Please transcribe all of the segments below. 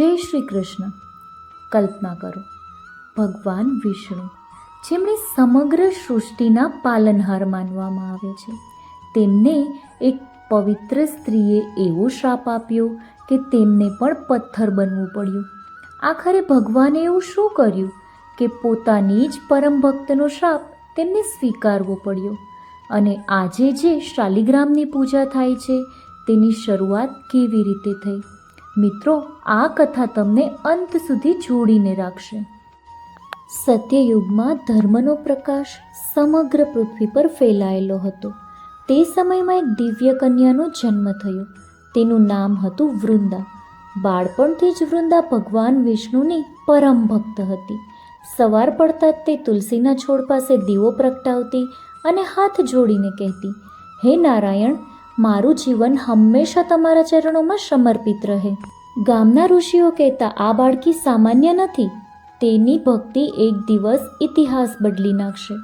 જય શ્રી કૃષ્ણ. કલ્પના કરો, ભગવાન વિષ્ણુ, જેમણે સમગ્ર સૃષ્ટિના પાલનહાર માનવામાં આવે છે, તેમને એક પવિત્ર સ્ત્રીએ એવો શ્રાપ આપ્યો કે તેમને પણ પથ્થર બનવું પડ્યું. આખરે ભગવાને એવું શું કર્યું કે પોતાની જ પરમ ભક્તનો શ્રાપ તેમને સ્વીકારવો પડ્યો? અને આજે જે શાલિગ્રામની પૂજા થાય છે તેની શરૂઆત કેવી રીતે થઈ? મિત્રો, આ કથા તમને અંત સુધી જોડીને રાખશે. સત્યયુગમાં ધર્મનો પ્રકાશ સમગ્ર પૃથ્વી પર ફેલાયેલો હતો. તે સમયમાં એક દિવ્ય કન્યાનો જન્મ થયો. તેનું નામ હતું વૃંદા. બાળપણથી જ વૃંદા ભગવાન વિષ્ણુની પરમ ભક્ત હતી. સવાર પડતા જ તે તુલસીના છોડ પાસે દીવો પ્રગટાવતી અને હાથ જોડીને કહેતી, હે નારાયણ, મારું જીવન હંમેશા તમારા ચરણોમાં સમર્પિત રહે. ગામના ઋષિઓ કહેતા, આ બાળકી સામાન્ય નથી. તેની ભક્તિ એક દિવસ ઇતિહાસ બદલી નાખશે.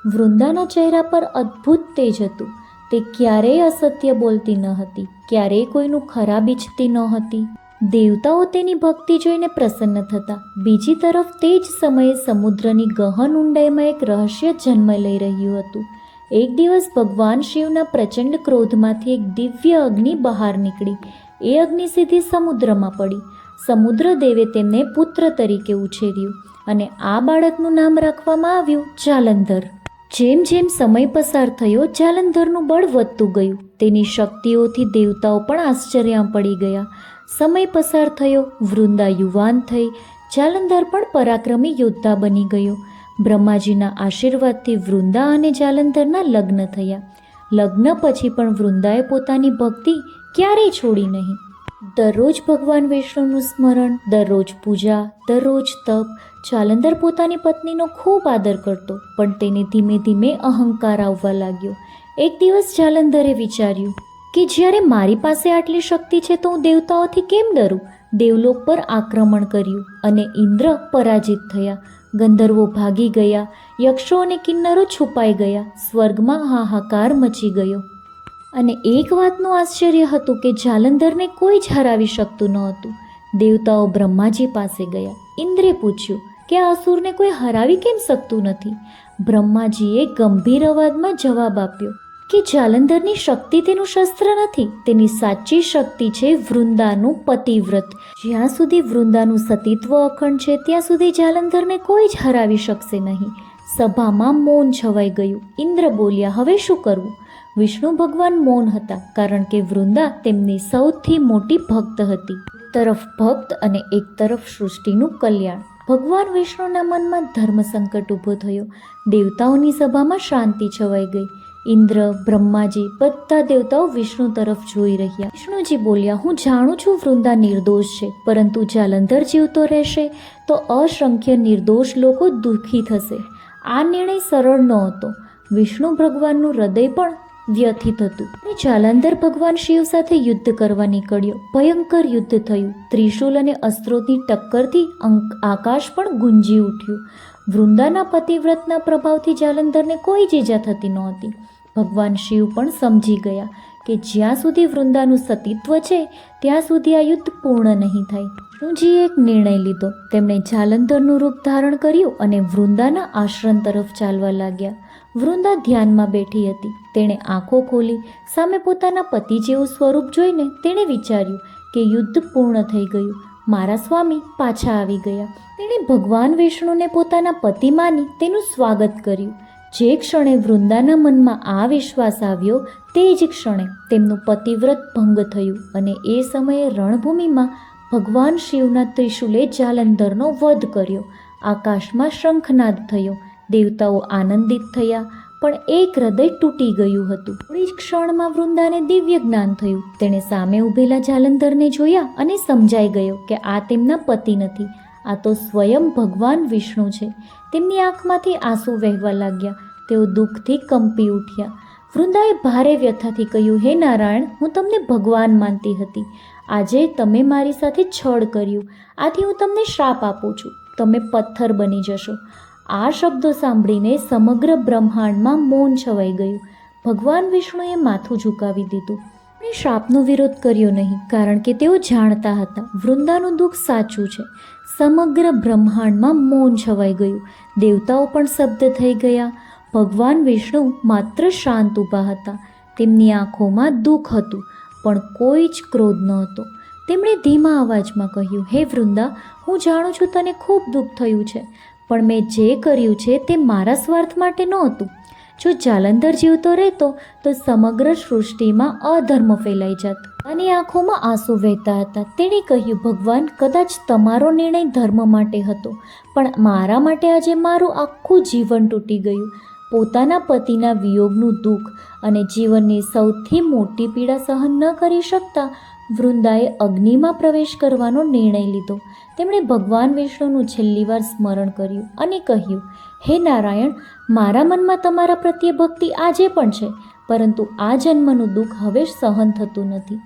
વૃંદાના ચહેરા પર અદ્ભુત તેજ હતું. તે ક્યારેય અસત્ય બોલતી ન હતી, ક્યારેય કોઈનું ખરાબ ઈચ્છતી ન હતી. દેવતાઓ તેની ભક્તિ જોઈને પ્રસન્ન થતા. બીજી તરફ તે જ સમયે સમુદ્રની ગહન ઊંડાઈમાં એક રહસ્ય જન્મ લઈ રહ્યું હતું. એક દિવસ ભગવાન શિવના પ્રચંડ ક્રોધમાંથી એક દિવ્ય અગ્નિ બહાર નીકળી. એ અગ્નિ સીધી સમુદ્રમાં પડી. સમુદ્ર દેવે તેમને પુત્ર તરીકે ઉછેર્યું અને આ બાળકનું નામ રાખવામાં આવ્યું જાલંધર. જેમ જેમ સમય પસાર થયો, જાલંધરનું બળ વધતું ગયું. તેની શક્તિઓથી દેવતાઓ પણ આશ્ચર્યમાં પડી ગયા. સમય પસાર થયો, વૃંદા યુવાન થઈ. જાલંધર પણ પરાક્રમી યોદ્ધા બની ગયો. બ્રહ્માજીના આશીર્વાદથી વૃંદા અને જાલંધરના લગ્ન થયા. લગ્ન પછી પણ વૃંદાએ પોતાની ભક્તિ ક્યારેય છોડી નહીં. દરરોજ ભગવાન વિષ્ણુનું સ્મરણ, દરરોજ પૂજા, દરરોજ તપ. જાલંધર પોતાની પત્નીનો ખૂબ આદર કરતો, પણ તેને ધીમે ધીમે અહંકાર આવવા લાગ્યો. એક દિવસ જાલંધરે વિચાર્યું કે જ્યારે મારી પાસે આટલી શક્તિ છે તો હું દેવતાઓથી કેમ ડરું? દેવલોક પર આક્રમણ કર્યું અને ઇન્દ્ર પરાજિત થયા. ગંધર્વો ભાગી ગયા, યક્ષો અને કિન્નરો છુપાઈ ગયા. સ્વર્ગમાં હાહાકાર મચી ગયો. અને એક વાતનું આશ્ચર્ય હતું કે જાલંધરને કોઈ જ હરાવી શકતું ન હતું. દેવતાઓ બ્રહ્માજી પાસે ગયા. ઇન્દ્રે પૂછ્યું કે આ અસુરને કોઈ હરાવી કેમ શકતું નથી? બ્રહ્માજીએ ગંભીર અવાજમાં જવાબ આપ્યો કે જાલંધરની શક્તિ તેનું શસ્ત્ર નથી, તેની સાચી શક્તિ છે વૃંદાનું પતિવ્રત. જ્યાં સુધી વૃંદાનું સતીત્વ અખંડ છે ત્યાં સુધી જાલંધરને કોઈ જ હરાવી શકશે નહીં. સભામાં મૌન છવાઈ ગયું. ઇન્દ્ર બોલ્યા, હવે શું કરવું? વિષ્ણુ ભગવાન મૌન હતા, કારણ કે વૃંદા તેમની સૌથી મોટી ભક્ત હતી. એક તરફ ભક્ત અને એક તરફ સૃષ્ટિનું કલ્યાણ. ભગવાન વિષ્ણુના મનમાં ધર્મ સંકટ ઊભો થયો. દેવતાઓની સભામાં શાંતિ છવાઈ ગઈ. ઇન્દ્ર, બ્રહ્માજી, બધા દેવતાઓ વિષ્ણુ તરફ જોઈ રહ્યા. વિષ્ણુજી બોલ્યા, હું જાણું છું વૃંદા નિર્દોષ છે, પરંતુ જાલંધર જીવતો રહેશે તો અસંખ્ય નિર્દોષ લોકો દુઃખી થશે. આ નિર્ણય સરળ નહોતો. વિષ્ણુ ભગવાનનું હૃદય પણ વ્યથિત હતું. અને જાલંધર ભગવાન શિવ સાથે યુદ્ધ કરવા નીકળ્યો. ભયંકર યુદ્ધ થયું. ત્રિશૂલ અને અસ્ત્રોની ટક્કરથી આકાશ પણ ગુંજી ઉઠ્યું. વૃંદાના પતિવ્રતના પ્રભાવથી જાલંધરને કોઈ જ ઈજા થતી નહોતી. ભગવાન શિવ પણ સમજી ગયા કે જ્યાં સુધી વૃંદાનું સતીત્વ છે ત્યાં સુધી આ યુદ્ધ પૂર્ણ નહીં થાય. વિષ્ણુજીએ એક નિર્ણય લીધો. તેમણે જાલંધરનું રૂપ ધારણ કર્યું અને વૃંદાના આશ્રમ તરફ ચાલવા લાગ્યા. વૃંદા ધ્યાનમાં બેઠી હતી. તેણે આંખો ખોલી. સામે પોતાના પતિ જેવું સ્વરૂપ જોઈને તેણે વિચાર્યું કે યુદ્ધ પૂર્ણ થઈ ગયું. મારા સ્વામી પાછા આવી ગયા. તેણે ભગવાન વિષ્ણુને પોતાના પતિ માની તેનું સ્વાગત કર્યું. જે ક્ષણે વૃંદાના મનમાં આ વિશ્વાસ આવ્યો તે જ ક્ષણે તેમનું પતિવ્રત ભંગ થયું અને એ સમયે રણભૂમિમાં ભગવાન શિવના ત્રિશૂલે જાલંધરનો વધ કર્યો. આકાશમાં શંખનાદ થયો. દેવતાઓ આનંદિત થયા, પણ એક હૃદય તૂટી ગયું હતું. થોડી જ ક્ષણમાં વૃંદાને દિવ્ય જ્ઞાન થયું. તેણે સામે ઊભેલા જાલંધરને જોયા અને સમજાઈ ગયો કે આ તેમના પતિ નથી, આ તો સ્વયં ભગવાન વિષ્ણુ છે. તેમની આંખમાંથી આંસુ વહેવા લાગ્યા. તેઓ દુઃખથી કંપી ઉઠ્યા. વૃંદાએ ભારે વ્યથાથી કહ્યું, હે નારાયણ, હું તમને ભગવાન માનતી હતી. આજે તમે મારી સાથે છળ કર્યું. આથી હું તમને શ્રાપ આપું છું. તમે પથ્થર બની જશો. આ શબ્દો સાંભળીને સમગ્ર બ્રહ્માંડમાં મૌન છવાઈ ગયું. ભગવાન વિષ્ણુએ માથું ઝુકાવી દીધું. શ્રાપનો વિરોધ કર્યો નહીં, કારણ કે તેઓ જાણતા હતા વૃંદાનું દુઃખ સાચું છે. સમગ્ર બ્રહ્માંડમાં મૌન છવાઈ ગયું. દેવતાઓ પણ શબ્દ થઈ ગયા. ભગવાન વિષ્ણુ માત્ર શાંત ઊભા હતા. તેમની આંખોમાં દુઃખ હતું, પણ કોઈ જ ક્રોધ નહોતો. તેમણે ધીમા અવાજમાં કહ્યું, હે વૃંદા, હું જાણું છું તને ખૂબ દુઃખ થયું છે, પણ મેં જે કર્યું છે તે મારા સ્વાર્થ માટે નહોતું. જો જાલંધર જીવતો રહેતો તો સમગ્ર સૃષ્ટિમાં અધર્મ ફેલાઈ જાત. અને આંખોમાં આંસુ વહેતા હતા. તેણે કહ્યું, ભગવાન, કદાચ તમારો નિર્ણય ધર્મ માટે હતો, પણ મારા માટે આજે મારું આખું જીવન તૂટી ગયું. પોતાના પતિના વિયોગનું દુઃખ અને જીવનની સૌથી મોટી પીડા સહન ન કરી શકતા વૃંદાએ અગ્નિમાં પ્રવેશ કરવાનો નિર્ણય લીધો. તેમણે ભગવાન વિષ્ણુનું છેલ્લી વાર સ્મરણ કર્યું અને કહ્યું, હે નારાયણ, મારા મનમાં તમારા પ્રત્યે ભક્તિ આજે પણ છે, પરંતુ આ જન્મનું દુઃખ હવે સહન થતું નથી.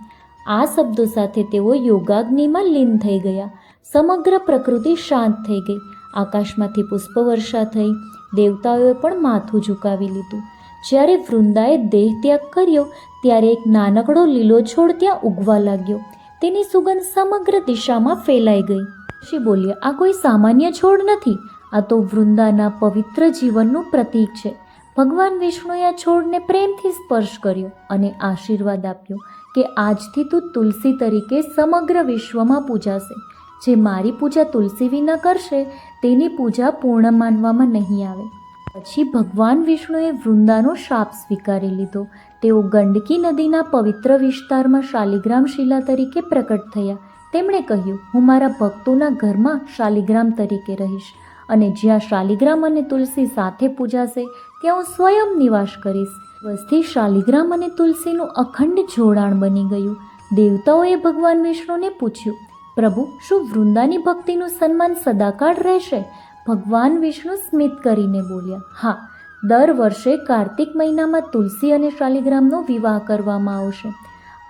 આ શબ્દો સાથે તેઓ યોગાગ્નિમાં લીન થઈ ગયા. સમગ્ર પ્રકૃતિ શાંત થઈ ગઈ. આકાશમાંથી પુષ્પવર્ષા થઈ. દેવતાઓએ પણ માથું ઝુકાવી લીધું. જ્યારે વૃંદાએ દેહ ત્યાગ કર્યો ત્યારે એક નાનકડો લીલો છોડ ત્યાં ઉગવા લાગ્યો. તેની સુગંધ સમગ્ર દિશામાં ફેલાઈ ગઈ. ઋષિ બોલ્યા, આ કોઈ સામાન્ય છોડ નથી, આ તો વૃંદાના પવિત્ર જીવનનું પ્રતીક છે. ભગવાન વિષ્ણુએ આ છોડને પ્રેમથી સ્પર્શ કર્યો અને આશીર્વાદ આપ્યો કે આજથી તું તુલસી તરીકે સમગ્ર વિશ્વમાં પૂજાશે. જે મારી પૂજા તુલસી વિના કરશે તેની પૂજા પૂર્ણ માનવામાં નહીં આવે. પછી ભગવાન વિષ્ણુએ વૃંદાનો શાપ સ્વીકારી લીધો. તેઓ ગંડકી નદીના પવિત્ર વિસ્તારમાં શાલિગ્રામ શિલા તરીકે પ્રકટ થયા. તેમણે કહ્યું, હું મારા ભક્તોના ઘરમાં શાલિગ્રામ તરીકે રહીશ, અને જ્યાં શાલિગ્રામ અને તુલસી સાથે પૂજાશે ત્યાં હું સ્વયં નિવાસ કરીશ. વસ્તી શાલિગ્રામ અને તુલસીનું અખંડ જોડાણ બની ગયું. દેવતાઓએ ભગવાન વિષ્ણુને પૂછ્યું, પ્રભુ, શું વૃંદાની ભક્તિનું સન્માન સદાકાળ રહેશે? ભગવાન વિષ્ણુ સ્મિત કરીને બોલ્યા, હા, દર વર્ષે કાર્તિક મહિનામાં તુલસી અને શાલિગ્રામનો વિવાહ કરવામાં આવશે.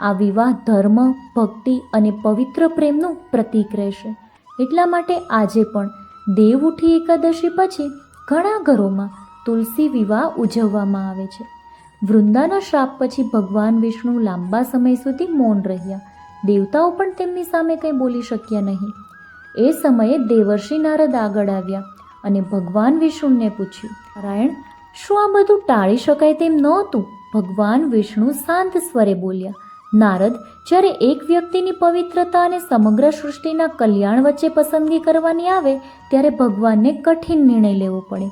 આ વિવાહ ધર્મ, ભક્તિ અને પવિત્ર પ્રેમનું પ્રતીક રહેશે. એટલા માટે આજે પણ દેવઉઠી એકાદશી પછી ઘણા ઘરોમાં તુલસી વિવાહ ઉજવવામાં આવે છે. વૃંદાના શ્રાપ પછી ભગવાન વિષ્ણુ લાંબા સમય સુધી મૌન રહ્યા. દેવતાઓ પણ તેમની સામે કંઈ બોલી શક્યા નહીં. એ સમયે દેવર્ષિ નારદ આગળ આવ્યા અને ભગવાન વિષ્ણુને પૂછ્યું, નારાયણ, શું આ બધું ટાળી શકાય તેમ નહોતું? ભગવાન વિષ્ણુ શાંત સ્વરે બોલ્યા, નારદ, જ્યારે એક વ્યક્તિની પવિત્રતા અને સમગ્ર સૃષ્ટિના કલ્યાણ વચ્ચે પસંદગી કરવાની આવે ત્યારે ભગવાનને કઠિન નિર્ણય લેવો પડે.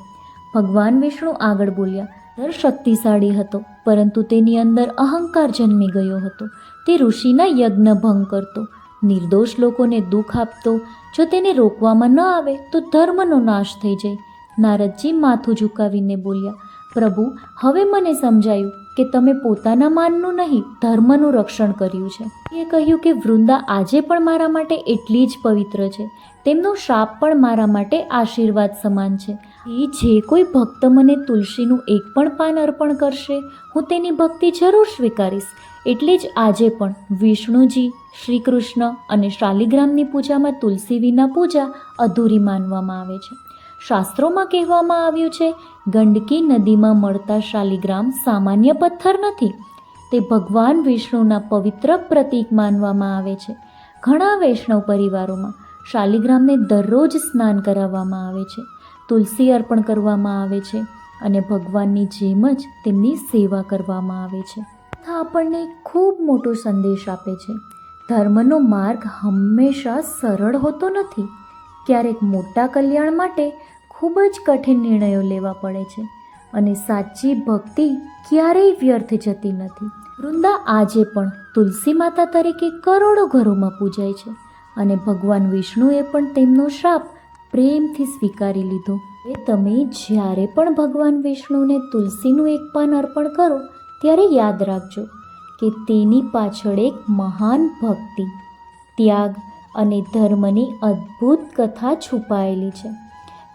ભગવાન વિષ્ણુ આગળ બોલ્યા, નર શક્તિશાળી હતો, પરંતુ તેની અંદર અહંકાર જન્મી ગયો હતો. તે ઋષિના યજ્ઞ ભંગ કરતો, નિર્દોષ લોકોને દુઃખ આપતો. જો તેને રોકવામાં ન આવે તો ધર્મનો નાશ થઈ જાય. નારદજી માથું ઝુકાવીને બોલ્યા, પ્રભુ, હવે મને સમજાયું કે તમે પોતાના માનનું નહીં, ધર્મનું રક્ષણ કર્યું છે. એ કહ્યું કે વૃંદા આજે પણ મારા માટે એટલી જ પવિત્ર છે. તેમનો શાપ પણ મારા માટે આશીર્વાદ સમાન છે. એ જે કોઈ ભક્ત મને તુલસીનું એક પણ પાન અર્પણ કરશે, હું તેની ભક્તિ જરૂર સ્વીકારીશ. એટલે જ આજે પણ વિષ્ણુજી, શ્રી કૃષ્ણ અને શાલિગ્રામની પૂજામાં તુલસી વિના પૂજા અધૂરી માનવામાં આવે છે. શાસ્ત્રોમાં કહેવામાં આવ્યું છે, ગંડકી નદીમાં મળતા શાલિગ્રામ સામાન્ય પથ્થર નથી, તે ભગવાન વિષ્ણુના પવિત્ર પ્રતીક માનવામાં આવે છે. ઘણા વૈષ્ણવ પરિવારોમાં શાલિગ્રામને દરરોજ સ્નાન કરાવવામાં આવે છે, તુલસી અર્પણ કરવામાં આવે છે અને ભગવાનની જેમ જ તેમની સેવા કરવામાં આવે છે. આ આપણને ખૂબ મોટો સંદેશ આપે છે. ધર્મનો માર્ગ હંમેશા સરળ હોતો નથી. ક્યારેક મોટા કલ્યાણ માટે ખૂબ જ કઠિન નિર્ણયો લેવા પડે છે, અને સાચી ભક્તિ ક્યારેય વ્યર્થ જતી નથી. વૃંદા આજે પણ તુલસી માતા તરીકે કરોડો ઘરોમાં પૂજાય છે, અને ભગવાન વિષ્ણુએ પણ તેમનો શાપ પ્રેમથી સ્વીકારી લીધો. એ તમે જ્યારે પણ ભગવાન વિષ્ણુને તુલસીનું એક પાન અર્પણ કરો ત્યારે યાદ રાખજો કે તેની પાછળ એક મહાન ભક્તિ, ત્યાગ અને ધર્મની અદ્ભુત કથા છુપાયેલી છે.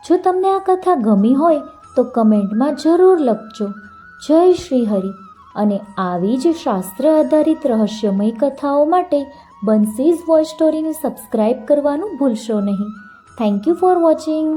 જો તમને આ કથા ગમી હોય તો કમેન્ટમાં જરૂર લખજો, જય શ્રી હરિ. અને આવી જ શાસ્ત્ર આધારિત રહસ્યમય કથાઓ માટે બંસીઝ વોઇસ સ્ટોરીને સબસ્ક્રાઈબ કરવાનું ભૂલશો નહીં. Thank you for watching.